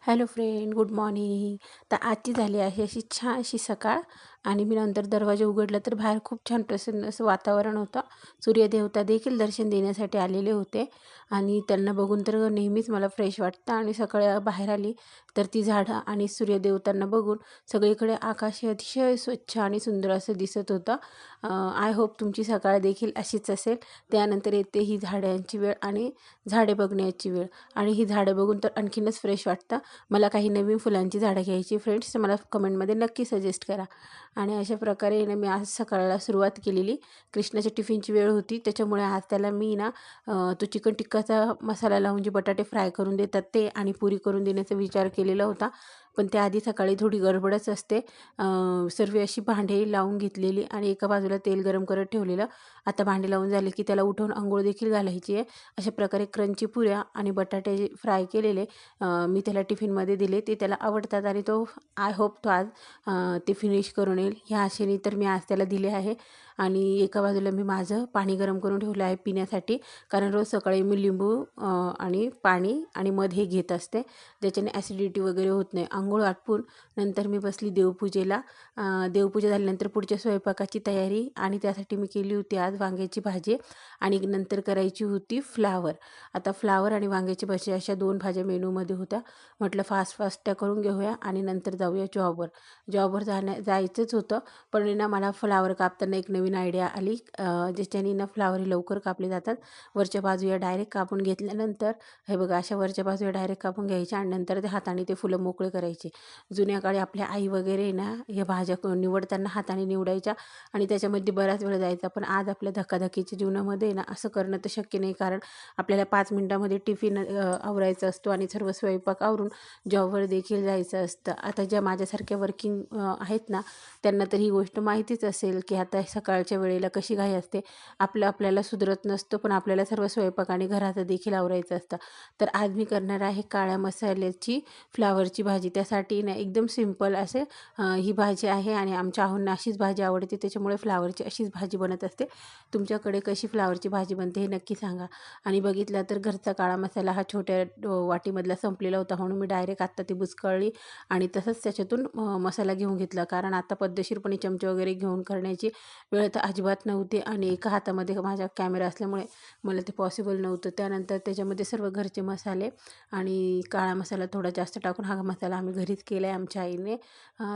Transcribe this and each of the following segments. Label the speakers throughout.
Speaker 1: Hello friend, good morning. तर आजची झाली आहे अशी छान अशी सकाळ आणि मी नंतर दरवाजा उघडला तर बाहेर खूप छान प्रसन्न असं वातावरण होतं. सूर्यदेवता देखील दर्शन देण्यासाठी आलेले होते आणि त्यांना बघून तर नेहमीच मला फ्रेश वाटतं. आणि सकाळी बाहेर आली तर ती झाडं आणि सूर्यदेवतांना बघून सगळीकडे आकाश हे अतिशय स्वच्छ आणि सुंदर असं दिसत होतं. आय होप तुमची सकाळ देखील अशीच असेल. त्यानंतर येते ही झाडांची वेळ आणि झाडे बघण्याची वेळ. आणि ही झाडं बघून तर आणखीनच फ्रेश वाटतं. मला काही नवीन फुलांची झाडं घ्यायची फ्रेंड्स, तर मला कमेंटमध्ये नक्की सजेस्ट करा. आणि अशा प्रकारे ना मी आज सकाळला सुरुवात केलेली. कृष्णाच्या टिफिनची वेळ होती, त्याच्यामुळे आज त्याला मी ना तो चिकन टिक्काचा मसाला लावून जे बटाटे फ्राय करून देतात ते आणि पुरी करून देण्याचा विचार केलेला होता. पण त्याआधी सकाळी थोडी गडबडच असते. सर्व अशी भांडी लावून घेतलेली आणि एका बाजूला तेल गरम करत ठेवलेलं. आता भांडी लावून झाले की त्याला उठवून अंघोळ देखील घालायची आहे. अशा प्रकारे क्रंची पुऱ्या आणि बटाटे फ्राय केलेले मी त्याला टिफिनमध्ये दिले. ते त्याला आवडतात आणि तो आय होप तो आज ते फिनिश करून येईल ह्या आशेने तर मी आज त्याला दिले आहे. आणि एका बाजूला मी माझं पाणी गरम करून ठेवलं आहे पिण्यासाठी, कारण रोज सकाळी मी लिंबू आणि पाणी आणि मध हे घेत असते, ज्याच्याने ॲसिडिटी वगैरे होत नाही. अंघोळ आटपून नंतर मी बसली देवपूजेला. देवपूजा झाल्यानंतर पुढच्या स्वयंपाकाची तयारी आणि त्यासाठी मी केली होती आज वांग्याची भाजी आणि नंतर करायची होती फ्लावर. आता फ्लावर आणि वांग्याची भाजी अशा 2 भाज्या मेनूमध्ये होत्या. म्हटलं फास्ट त्या करून घेऊया आणि नंतर जाऊया जॉबवर. जॉबवर जायचंच होतं, पण ना मला फ्लावर कापताना एक नवीन आयडिया आली, ज्याच्याने ना फ्लावर हे लवकर कापले जातात. वरच्या बाजूया डायरेक्ट कापून घेतल्यानंतर हे बघा अशा वरच्या बाजूया डायरेक्ट कापून घ्यायच्या आणि नंतर ते हाताने ते फुलं मोकळे करायचे. जुन्या काळी आपल्या आई वगैरे ना ह्या भाज्या निवडताना हाताने निवडायच्या आणि त्याच्यामध्ये बराच वेळ जायचा. पण आज आपल्या धकाधकीच्या जीवनामध्ये ना असं करणं तर शक्य नाही, कारण आपल्याला 5 मिनिटामध्ये टिफिन आवरायचा असतो आणि सर्व स्वयंपाक आवरून जॉबवर देखील जायचं असतं. आता ज्या माझ्यासारख्या वर्किंग आहेत ना, त्यांना तर ही गोष्ट माहितीच असेल की आता सकाळच्या वेळेला कशी घाई असते. आपल्याला सुधरत नसतं, पण आपल्याला सर्व स्वयंपाक आणि घराचं देखील आवरायचं असतं. तर आज मी करणार आहे काळ्या मसाल्याची फ्लावरची भाजी. त्यासाठी ना एकदम सिंपल असे ही भाजी आहे आणि आमच्या आहोंना अशीच भाजी आवडते, त्याच्यामुळे फ्लावरची अशीच भाजी बनत असते. तुमच्याकडे कशी फ्लावरची भाजी बनते हे नक्की सांगा. आणि बघितलं तर घरचा काळा मसाला हा छोट्या वाटीमधला संपलेला होता, म्हणून मी डायरेक्ट आत्ता ती बुचकळली आणि तसंच त्याच्यातून मसाला घेऊन घेतला, कारण आता पद्धतशीरपणे चमचे वगैरे घेऊन करण्याची वेळ तर अजिबात नव्हती आणि एका हातामध्ये माझा कॅमेरा असल्यामुळे मला ते पॉसिबल नव्हतं. त्यानंतर त्याच्यामध्ये सर्व घरचे मसाले आणि काळा मसाला थोडा जास्त टाकून हा मसाला आम्ही घरीच केला आहे आमच्या आईने.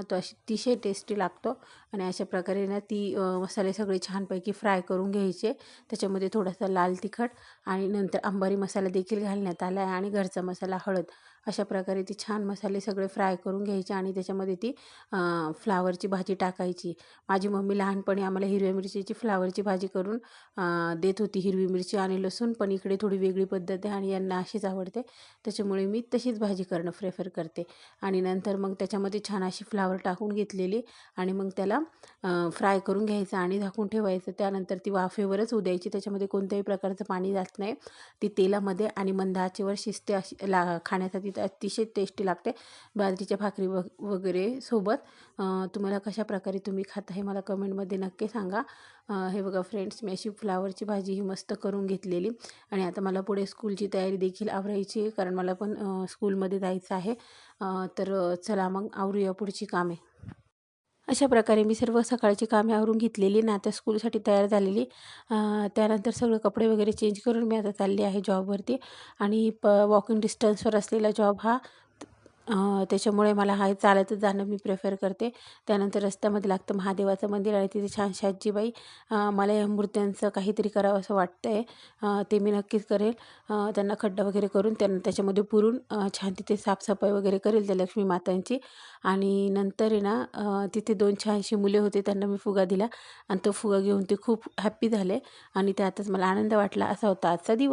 Speaker 1: तो अतिशय टेस्टी लागतो. आणि अशा प्रकारे ना ती मसाले सगळे छानपैकी फ्राय करून घ्यायचे. त्याच्यामध्ये थोडासा लाल तिखट आणि नंतर अंबारी मसाला देखील घालण्यात आला आहे आणि घरचा मसाला, हळद, अशा प्रकारे ती छान मसाले सगळे फ्राय करून घ्यायचे आणि त्याच्यामध्ये ती फ्लावरची भाजी टाकायची. माझी मम्मी लहानपणी आम्हाला हिरव्या मिरचीची फ्लावरची भाजी करून देत होती, हिरवी मिरची आणि लसूण. पण इकडे थोडी वेगळी पद्धत आहे आणि यांना अशीच आवडते, त्याच्यामुळे मी तशीच भाजी करणं प्रेफर करते. आणि नंतर मग त्याच्यामध्ये छान अशी फ्लावर टाकून घेतलेली आणि मग त्याला फ्राय करून घ्यायचं आणि झाकून ठेवायचं. त्यानंतर ती वाफेवरच होऊ द्यायची, त्याच्यामध्ये कोणत्याही प्रकारचं पाणी जात नाही. ती तेलामध्ये आणि मंद आचेवर शिजते. अशी खाण्यासाठी तर अतिशय टेस्टी लागते बाजरीच्या भाकरी वगैरे सोबत. तुम्हाला कशा प्रकारे तुम्ही खाता हे मला कमेंटमध्ये नक्की सांगा. हे बघा फ्रेंड्स, मी अशी फ्लावरची भाजी ही मस्त करून घेतलेली आणि आता मला पुढे स्कूलची तयारी देखील आवरायची आहे, कारण मला पण स्कूलमध्ये जायचं आहे. तर चला मग आवरूया पुढची कामे. अशा प्रकारे मी सर्व सकाळची कामे आवरून घेतलेली ना, आता स्कूलसाठी तयार झालेली. त्यानंतर सगळं कपडे वगैरे चेंज करून मी आता चालली आहे जॉबवरती. आणि वॉकिंग डिस्टन्सवर असलेला जॉब हा, त्याच्यामुळे मला हा चालतच जाणं मी प्रेफर करते. त्यानंतर रस्त्यामध्ये लागतं महादेवाचं मंदिर आणि तिथे छानशी आजीबाई, मला या मूर्त्यांचं काहीतरी करावं असं वाटतं आहे. ते मी नक्कीच करेल. त्यांना खड्डा वगैरे करून त्यांना त्याच्यामध्ये पुरून छान तिथे साफसफाई वगैरे करेल त्या लक्ष्मी मातांची. आणि नंतर आहे ना तिथे 2 छानशी मुले होते, त्यांना मी फुगा दिला आणि तो फुगा घेऊन ते खूप हॅप्पी झाले आणि त्यातच मला आनंद वाटला. असा होता आजचा दिवस.